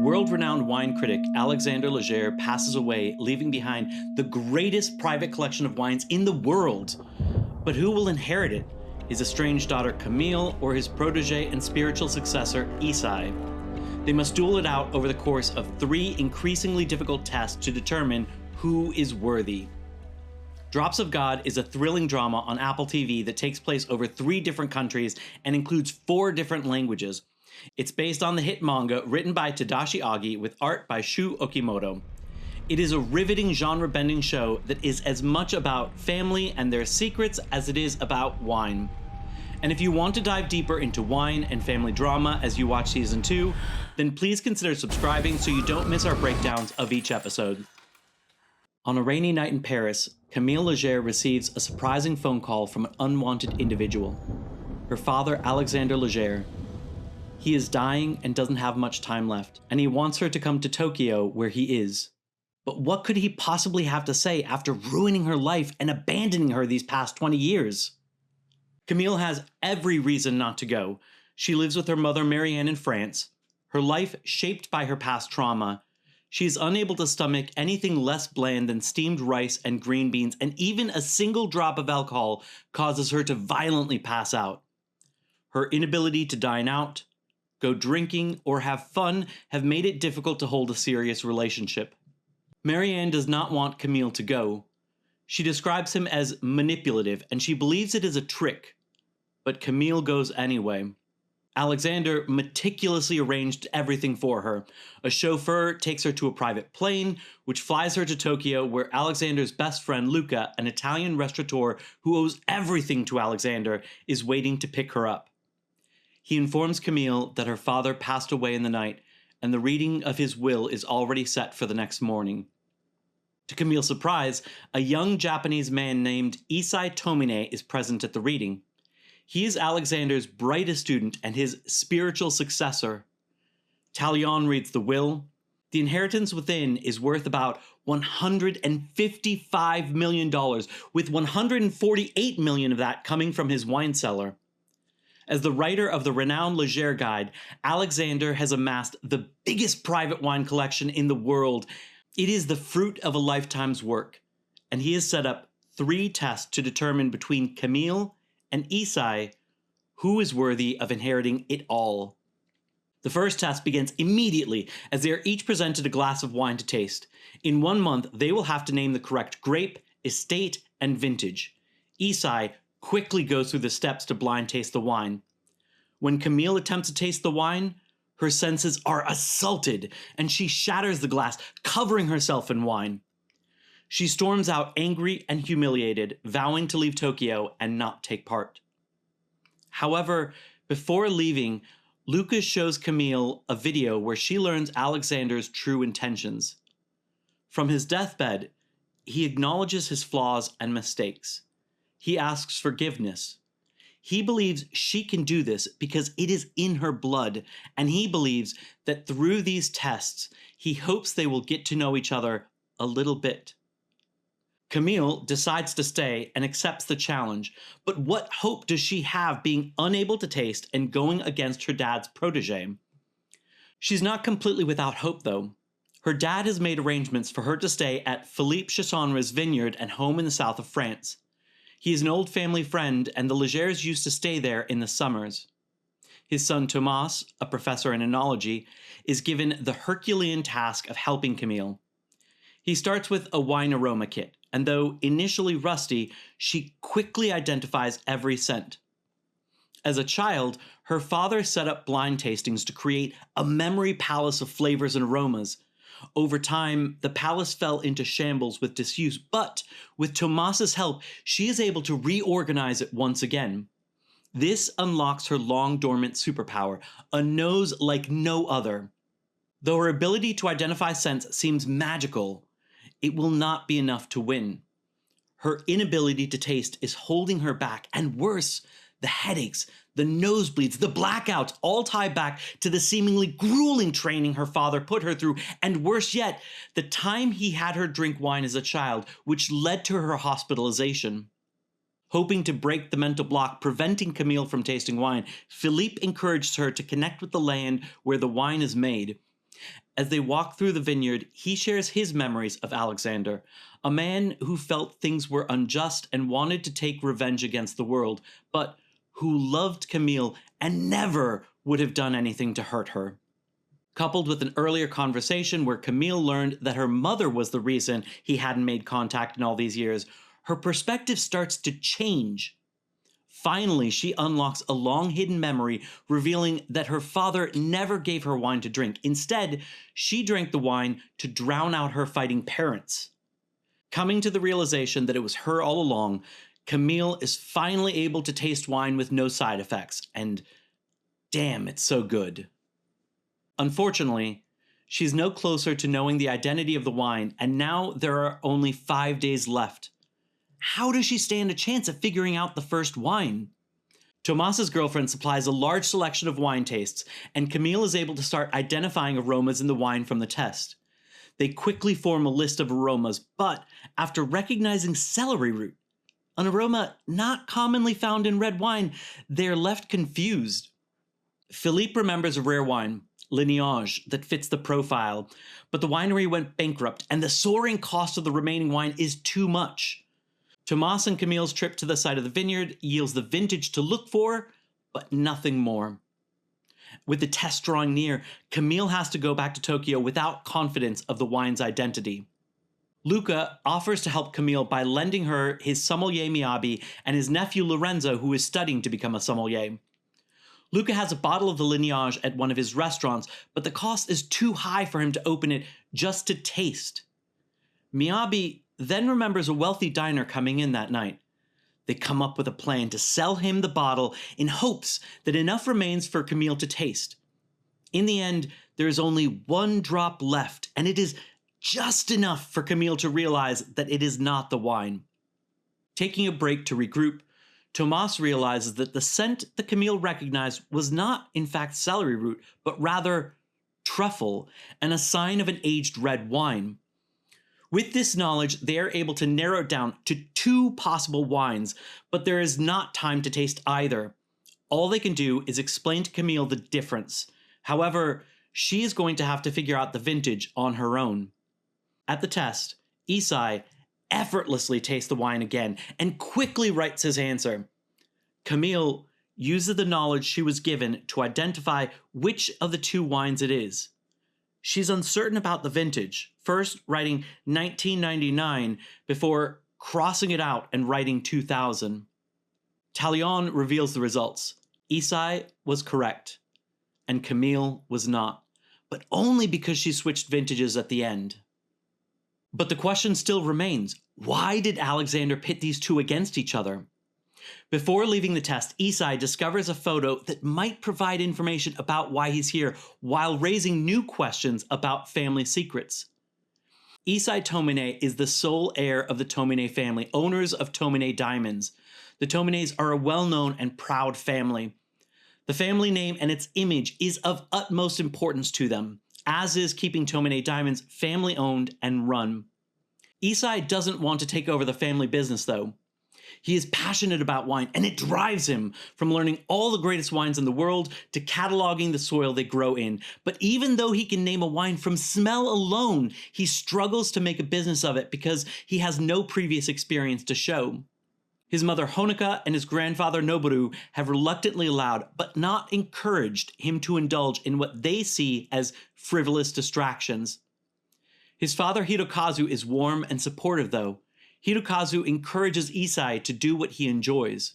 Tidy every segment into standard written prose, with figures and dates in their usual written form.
World-renowned wine critic Alexander Leger passes away, leaving behind the greatest private collection of wines in the world. But who will inherit it? His estranged daughter Camille or his protege and spiritual successor Isai? They must duel it out over the course of 3 increasingly difficult tests to determine who is worthy. Drops of God is a thrilling drama on Apple TV that takes place over 3 different countries and includes 4 different languages. It's based on the hit manga written by Tadashi Agi with art by Shu Okimoto. It is a riveting genre-bending show that is as much about family and their secrets as it is about wine. And if you want to dive deeper into wine and family drama as you watch Season 2, then please consider subscribing so you don't miss our breakdowns of each episode. On a rainy night in Paris, Camille Leger receives a surprising phone call from an unwanted individual. Her father, Alexander Leger. He is dying and doesn't have much time left, and he wants her to come to Tokyo where he is. But what could he possibly have to say after ruining her life and abandoning her these past 20 years? Camille has every reason not to go. She lives with her mother Marianne in France. Her life shaped by her past trauma. She is unable to stomach anything less bland than steamed rice and green beans, and even a single drop of alcohol causes her to violently pass out. Her inability to dine out, go drinking, or have fun have made it difficult to hold a serious relationship. Marianne does not want Camille to go. She describes him as manipulative, and she believes it is a trick. But Camille goes anyway. Alexander meticulously arranged everything for her. A chauffeur takes her to a private plane, which flies her to Tokyo, where Alexander's best friend Luca, an Italian restaurateur who owes everything to Alexander, is waiting to pick her up. He informs Camille that her father passed away in the night, and the reading of his will is already set for the next morning. To Camille's surprise, a young Japanese man named Isai Tomine is present at the reading. He is Alexander's brightest student and his spiritual successor. Talion reads the will. The inheritance within is worth about $155 million, with $148 million of that coming from his wine cellar. As the writer of the renowned Leger Guide, Alexander has amassed the biggest private wine collection in the world. It is the fruit of a lifetime's work, and he has set up 3 tests to determine between Camille and Isai who is worthy of inheriting it all. The first test begins immediately as they are each presented a glass of wine to taste. In 1 month, they will have to name the correct grape, estate, and vintage. Isai quickly goes through the steps to blind taste the wine. When Camille attempts to taste the wine, her senses are assaulted, and she shatters the glass, covering herself in wine. She storms out angry and humiliated, vowing to leave Tokyo and not take part. However, before leaving, Lucas shows Camille a video where she learns Alexander's true intentions. From his deathbed, he acknowledges his flaws and mistakes. He asks forgiveness. He believes she can do this because it is in her blood, and he believes that through these tests, he hopes they will get to know each other a little bit. Camille decides to stay and accepts the challenge, but what hope does she have being unable to taste and going against her dad's protege? She's not completely without hope, though. Her dad has made arrangements for her to stay at Philippe Chassonne's vineyard and home in the south of France. He is an old family friend, and the Legers used to stay there in the summers. His son Thomas, a professor in enology, is given the Herculean task of helping Camille. He starts with a wine aroma kit, and though initially rusty, she quickly identifies every scent. As a child, her father set up blind tastings to create a memory palace of flavors and aromas. Over time, the palace fell into shambles with disuse, but with Tomas's help, she is able to reorganize it once again. This unlocks her long-dormant superpower, a nose like no other. Though her ability to identify scents seems magical, it will not be enough to win. Her inability to taste is holding her back, and worse, the headaches, the nosebleeds, the blackouts all tie back to the seemingly grueling training her father put her through, and worse yet, the time he had her drink wine as a child, which led to her hospitalization. Hoping to break the mental block preventing Camille from tasting wine, Philippe encouraged her to connect with the land where the wine is made. As they walk through the vineyard, he shares his memories of Alexander, a man who felt things were unjust and wanted to take revenge against the world, but who loved Camille and never would have done anything to hurt her. Coupled with an earlier conversation where Camille learned that her mother was the reason he hadn't made contact in all these years, her perspective starts to change. Finally, she unlocks a long-hidden memory, revealing that her father never gave her wine to drink. Instead, she drank the wine to drown out her fighting parents. Coming to the realization that it was her all along, Camille is finally able to taste wine with no side effects, and damn, it's so good. Unfortunately, she's no closer to knowing the identity of the wine, and now there are only 5 days left. How does she stand a chance at figuring out the first wine? Tomas's girlfriend supplies a large selection of wine tastes, and Camille is able to start identifying aromas in the wine from the test. They quickly form a list of aromas, but after recognizing celery root, an aroma not commonly found in red wine, they're left confused. Philippe remembers a rare wine, Lineage, that fits the profile, but the winery went bankrupt, and the soaring cost of the remaining wine is too much. Tomas and Camille's trip to the site of the vineyard yields the vintage to look for, but nothing more. With the test drawing near, Camille has to go back to Tokyo without confidence of the wine's identity. Luca offers to help Camille by lending her his sommelier Miyabi and his nephew Lorenzo, who is studying to become a sommelier. Luca has a bottle of the Lineage at one of his restaurants, but the cost is too high for him to open it just to taste. Miyabi then remembers a wealthy diner coming in that night. They come up with a plan to sell him the bottle in hopes that enough remains for Camille to taste. In the end, there is only 1 drop left, and it is just enough for Camille to realize that it is not the wine. Taking a break to regroup, Tomas realizes that the scent that Camille recognized was not, in fact, celery root, but rather truffle, and a sign of an aged red wine. With this knowledge, they are able to narrow it down to 2 possible wines, but there is not time to taste either. All they can do is explain to Camille the difference. However, she is going to have to figure out the vintage on her own. At the test, Isai effortlessly tastes the wine again and quickly writes his answer. Camille uses the knowledge she was given to identify which of the 2 wines it is. She's uncertain about the vintage, first writing 1999 before crossing it out and writing 2000. Talion reveals the results. Isai was correct, and Camille was not, but only because she switched vintages at the end. But the question still remains, why did Alexander pit these 2 against each other? Before leaving the test, Isai discovers a photo that might provide information about why he's here, while raising new questions about family secrets. Isai Tomine is the sole heir of the Tomine family, owners of Tomine Diamonds. The Tomines are a well-known and proud family. The family name and its image is of utmost importance to them, as is keeping Tomine Diamonds family-owned and run. Isai doesn't want to take over the family business, though. He is passionate about wine, and it drives him from learning all the greatest wines in the world to cataloging the soil they grow in. But even though he can name a wine from smell alone, he struggles to make a business of it because he has no previous experience to show. His mother Honoka and his grandfather Noboru have reluctantly allowed, but not encouraged, him to indulge in what they see as frivolous distractions. His father Hirokazu is warm and supportive, though. Hirokazu encourages Isai to do what he enjoys.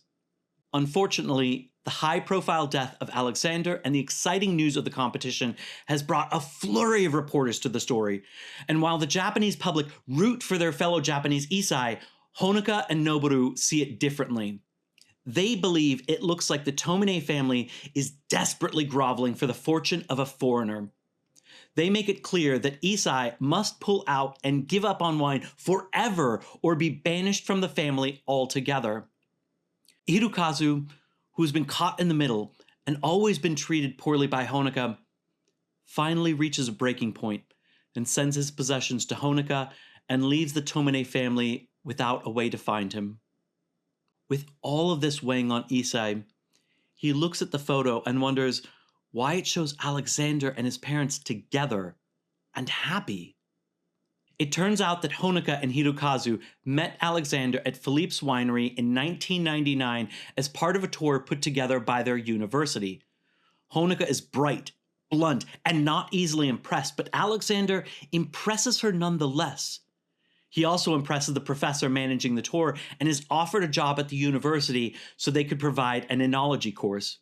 Unfortunately, the high-profile death of Alexander and the exciting news of the competition has brought a flurry of reporters to the story. And while the Japanese public root for their fellow Japanese Isai, Honoka and Noboru see it differently. They believe it looks like the Tomine family is desperately groveling for the fortune of a foreigner. They make it clear that Isai must pull out and give up on wine forever or be banished from the family altogether. Hirokazu, who's been caught in the middle and always been treated poorly by Honoka, finally reaches a breaking point and sends his possessions to Honoka and leaves the Tomine family without a way to find him. With all of this weighing on Isai, he looks at the photo and wonders why it shows Alexander and his parents together, and happy. It turns out that Honoka and Hirokazu met Alexander at Philippe's winery in 1999 as part of a tour put together by their university. Honoka is bright, blunt, and not easily impressed, but Alexander impresses her nonetheless. He also impresses the professor managing the tour and is offered a job at the university so they could provide an enology course.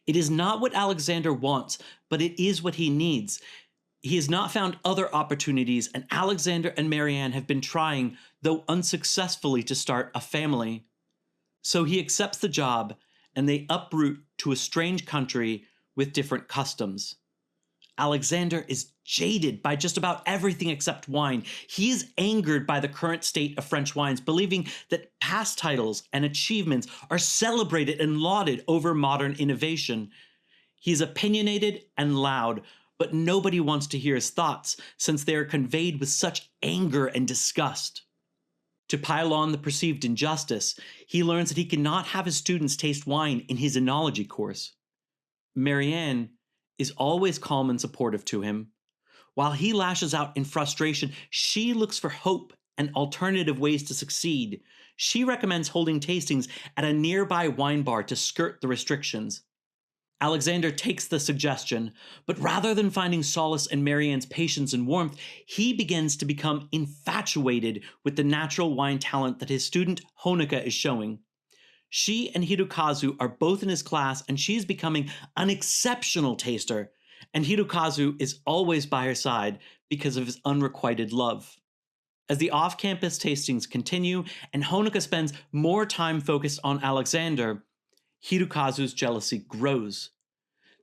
It is not what Alexander wants, but it is what he needs. He has not found other opportunities, and Alexander and Marianne have been trying, though unsuccessfully, to start a family. So he accepts the job, and they uproot to a strange country with different customs. Alexander is jaded by just about everything except wine. He is angered by the current state of French wines, believing that past titles and achievements are celebrated and lauded over modern innovation. He is opinionated and loud, but nobody wants to hear his thoughts since they are conveyed with such anger and disgust. To pile on the perceived injustice, he learns that he cannot have his students taste wine in his enology course. Marianne is always calm and supportive to him. While he lashes out in frustration, she looks for hope and alternative ways to succeed. She recommends holding tastings at a nearby wine bar to skirt the restrictions. Alexander takes the suggestion, but rather than finding solace in Marianne's patience and warmth, he begins to become infatuated with the natural wine talent that his student Honoka is showing. She and Hirokazu are both in his class, and she is becoming an exceptional taster, and Hirokazu is always by her side because of his unrequited love. As the off-campus tastings continue and Honoka spends more time focused on Alexander, Hirokazu's jealousy grows.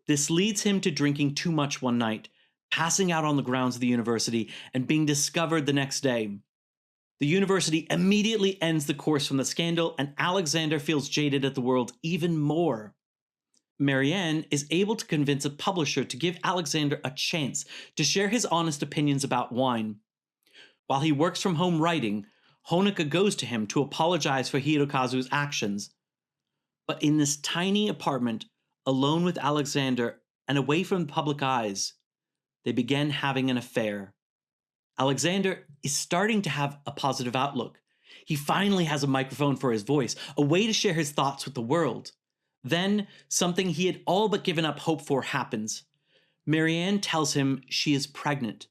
This leads him to drinking too much one night, passing out on the grounds of the university, and being discovered the next day. The university immediately ends the course from the scandal, and Alexander feels jaded at the world even more. Marianne is able to convince a publisher to give Alexander a chance to share his honest opinions about wine. While he works from home writing, Honoka goes to him to apologize for Hirokazu's actions. But in this tiny apartment, alone with Alexander and away from public eyes, they begin having an affair. Alexander is starting to have a positive outlook. He finally has a microphone for his voice, a way to share his thoughts with the world. Then, something he had all but given up hope for happens. Marianne tells him she is pregnant.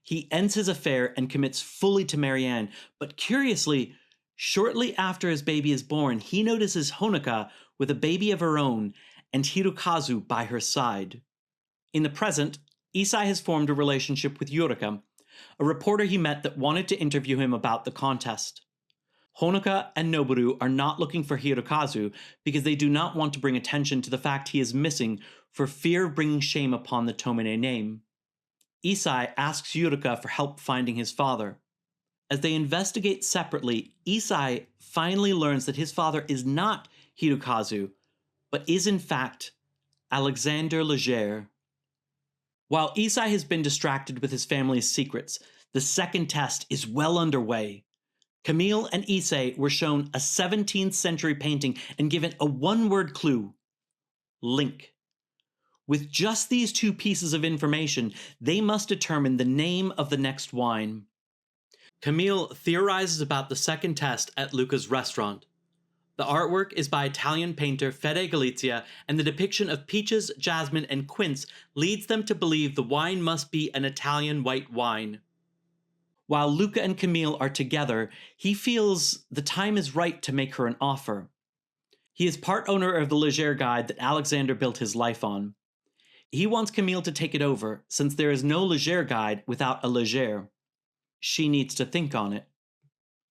He ends his affair and commits fully to Marianne, but curiously, shortly after his baby is born, he notices Honoka with a baby of her own and Hirokazu by her side. In the present, Isai has formed a relationship with Yorika, a reporter he met that wanted to interview him about the contest. Honoka and Noboru are not looking for Hirokazu because they do not want to bring attention to the fact he is missing for fear of bringing shame upon the Tomine name. Isai asks Yorika for help finding his father. As they investigate separately, Isai finally learns that his father is not Hirokazu, but is in fact Alexander Leger. While Isai has been distracted with his family's secrets, the second test is well underway. Camille and Issei were shown a 17th century painting and given a one-word clue: link. With just these two pieces of information, they must determine the name of the next wine. Camille theorizes about the second test at Luca's restaurant. The artwork is by Italian painter Fede Galizia, and the depiction of peaches, jasmine, and quince leads them to believe the wine must be an Italian white wine. While Luca and Camille are together, he feels the time is right to make her an offer. He is part owner of the Leger guide that Alexander built his life on. He wants Camille to take it over, since there is no Leger guide without a Leger. She needs to think on it.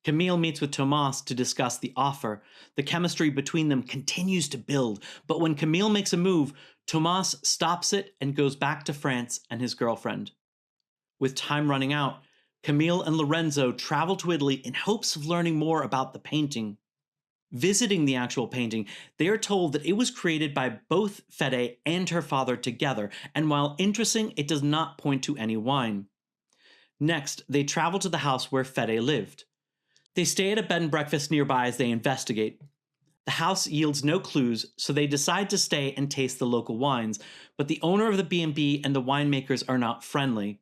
Camille meets with Thomas to discuss the offer. The chemistry between them continues to build, but when Camille makes a move, Thomas stops it and goes back to France and his girlfriend. With time running out, Camille and Lorenzo travel to Italy in hopes of learning more about the painting. Visiting the actual painting, they are told that it was created by both Fede and her father together, and while interesting, it does not point to any wine. Next, they travel to the house where Fede lived. They stay at a bed and breakfast nearby as they investigate. The house yields no clues, so they decide to stay and taste the local wines, but the owner of the B&B and the winemakers are not friendly.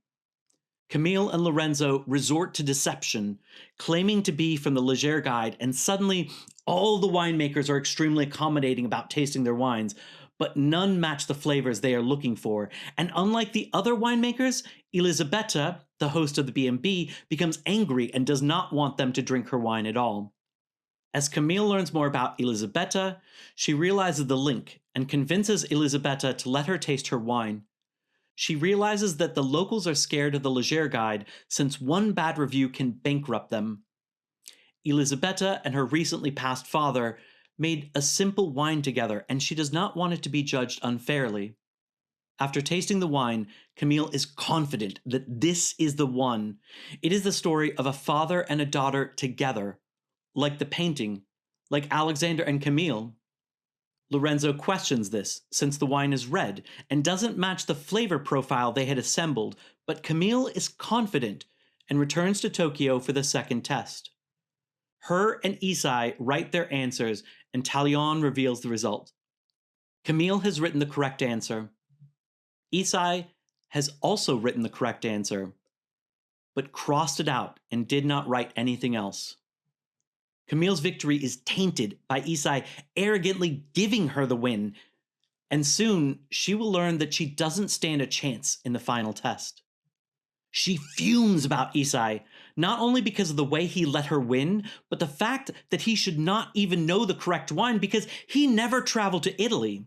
Camille and Lorenzo resort to deception, claiming to be from the Leger Guide, and suddenly all the winemakers are extremely accommodating about tasting their wines, but none match the flavors they are looking for. And unlike the other winemakers, Elisabetta, the host of the B&B, becomes angry and does not want them to drink her wine at all. As Camille learns more about Elisabetta, she realizes the link and convinces Elisabetta to let her taste her wine. She realizes that the locals are scared of the Leger Guide since one bad review can bankrupt them. Elisabetta and her recently passed father made a simple wine together, and she does not want it to be judged unfairly. After tasting the wine, Camille is confident that this is the one. It is the story of a father and a daughter together, like the painting, like Alexander and Camille. Lorenzo questions this, since the wine is red and doesn't match the flavor profile they had assembled, but Camille is confident and returns to Tokyo for the second test. Her and Isai write their answers, and Talion reveals the result. Camille has written the correct answer. Isai has also written the correct answer, but crossed it out and did not write anything else. Camille's victory is tainted by Isai arrogantly giving her the win, and soon she will learn that she doesn't stand a chance in the final test. She fumes about Isai, not only because of the way he let her win, but the fact that he should not even know the correct wine because he never traveled to Italy.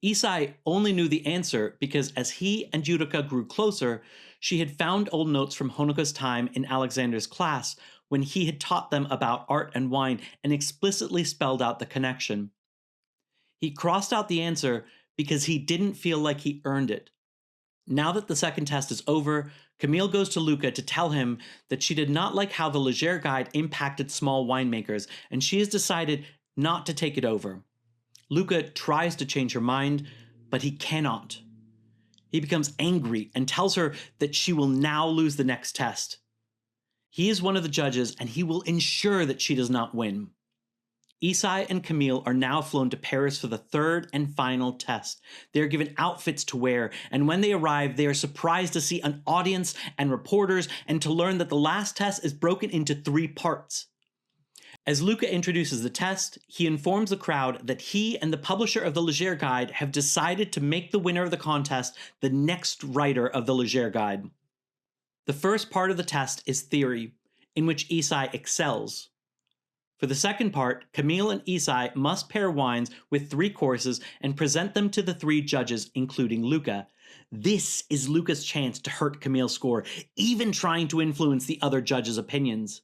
Isai only knew the answer because as he and Yudica grew closer, she had found old notes from Honoka's time in Alexander's class when he had taught them about art and wine and explicitly spelled out the connection. He crossed out the answer because he didn't feel like he earned it. Now that the second test is over, Camille goes to Luca to tell him that she did not like how the Leger Guide impacted small winemakers, and she has decided not to take it over. Luca tries to change her mind, but he cannot. He becomes angry and tells her that she will now lose the next test. He is one of the judges, and he will ensure that she does not win. Isai and Camille are now flown to Paris for the third and final test. They are given outfits to wear, and when they arrive, they are surprised to see an audience and reporters and to learn that the last test is broken into 3 parts. As Luca introduces the test, he informs the crowd that he and the publisher of the Leger Guide have decided to make the winner of the contest the next writer of the Leger Guide. The first part of the test is theory, in which Isai excels. For the second part, Camille and Isai must pair wines with 3 courses and present them to the 3 judges, including Luca. This is Luca's chance to hurt Camille's score, even trying to influence the other judges' opinions.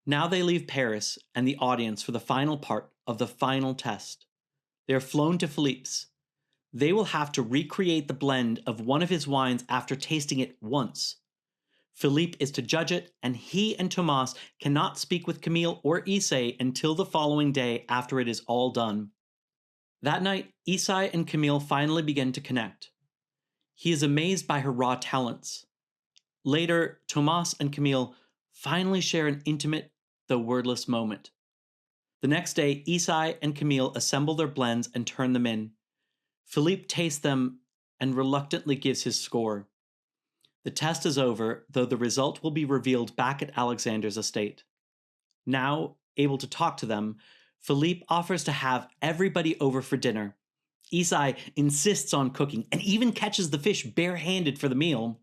Now they leave Paris and the audience for the final part of the final test. They are flown to Philippe's. They will have to recreate the blend of one of his wines after tasting it once. Philippe is to judge it, and he and Tomas cannot speak with Camille or Issei until the following day after it is all done. That night, Issei and Camille finally begin to connect. He is amazed by her raw talents. Later, Tomas and Camille finally share an intimate, though wordless moment. The next day, Issei and Camille assemble their blends and turn them in. Philippe tastes them and reluctantly gives his score. The test is over, though the result will be revealed back at Alexander's estate. Now, able to talk to them, Philippe offers to have everybody over for dinner. Issei insists on cooking and even catches the fish bare-handed for the meal.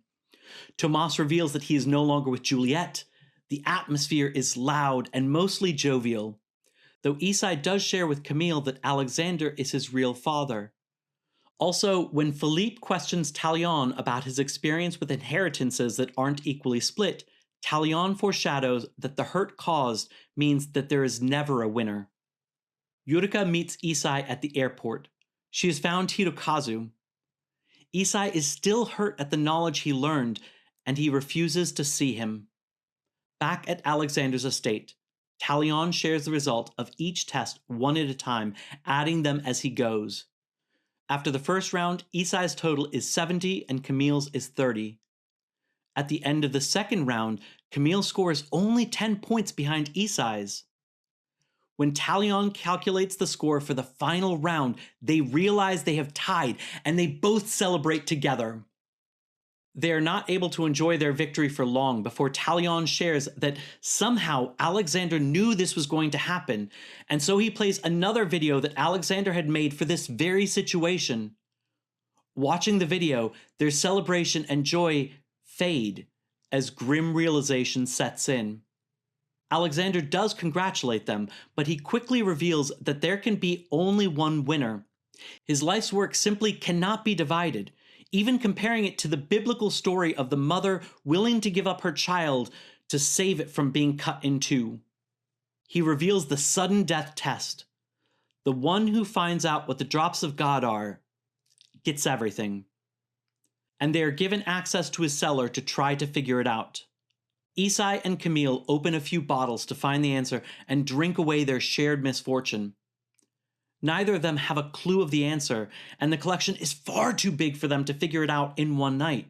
Tomas reveals that he is no longer with Juliet. The atmosphere is loud and mostly jovial, though Issei does share with Camille that Alexander is his real father. Also, when Philippe questions Talion about his experience with inheritances that aren't equally split, Talion foreshadows that the hurt caused means that there is never a winner. Yurika meets Issei at the airport. She has found Hirokazu. Issei is still hurt at the knowledge he learned, and he refuses to see him. Back at Alexander's estate, Talion shares the result of each test one at a time, adding them as he goes. After the first round, Issei's total is 70 and Camille's is 30. At the end of the second round, Camille scores only 10 points behind Issei's. When Talion calculates the score for the final round, they realize they have tied and they both celebrate together. They are not able to enjoy their victory for long before Talion shares that somehow Alexander knew this was going to happen, and so he plays another video that Alexander had made for this very situation. Watching the video, their celebration and joy fade as grim realization sets in. Alexander does congratulate them, but he quickly reveals that there can be only one winner. His life's work simply cannot be divided, even comparing it to the biblical story of the mother willing to give up her child to save it from being cut in two. He reveals the sudden death test. The one who finds out what the drops of God are gets everything. And they are given access to his cellar to try to figure it out. Isai and Camille open a few bottles to find the answer and drink away their shared misfortune. Neither of them have a clue of the answer, and the collection is far too big for them to figure it out in one night.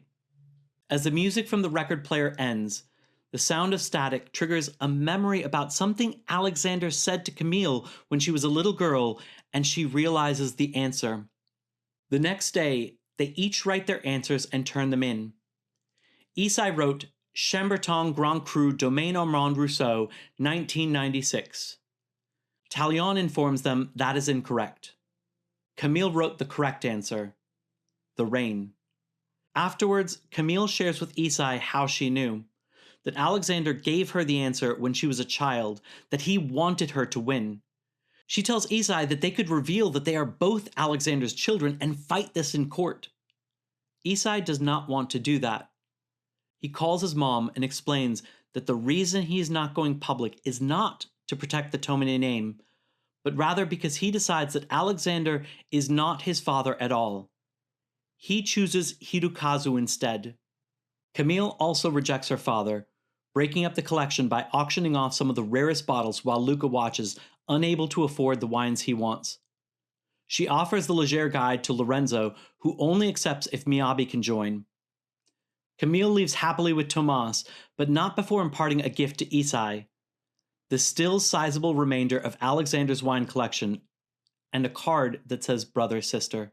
As the music from the record player ends, the sound of static triggers a memory about something Alexander said to Camille when she was a little girl, and she realizes the answer. The next day, they each write their answers and turn them in. Isai wrote Chambertin Grand Cru Domaine Armand Rousseau, 1996. Talion informs them that is incorrect. Camille wrote the correct answer, the rain. Afterwards, Camille shares with Isai how she knew, that Alexander gave her the answer when she was a child, that he wanted her to win. She tells Isai that they could reveal that they are both Alexander's children and fight this in court. Isai does not want to do that. He calls his mom and explains that the reason he is not going public is not to protect the Tomine name, but rather because he decides that Alexander is not his father at all. He chooses Hirokazu instead. Camille also rejects her father, breaking up the collection by auctioning off some of the rarest bottles while Luca watches, unable to afford the wines he wants. She offers the Leger guide to Lorenzo, who only accepts if Miyabi can join. Camille leaves happily with Tomas, but not before imparting a gift to Isai, the still sizable remainder of Alexander's wine collection, and a card that says brother-sister.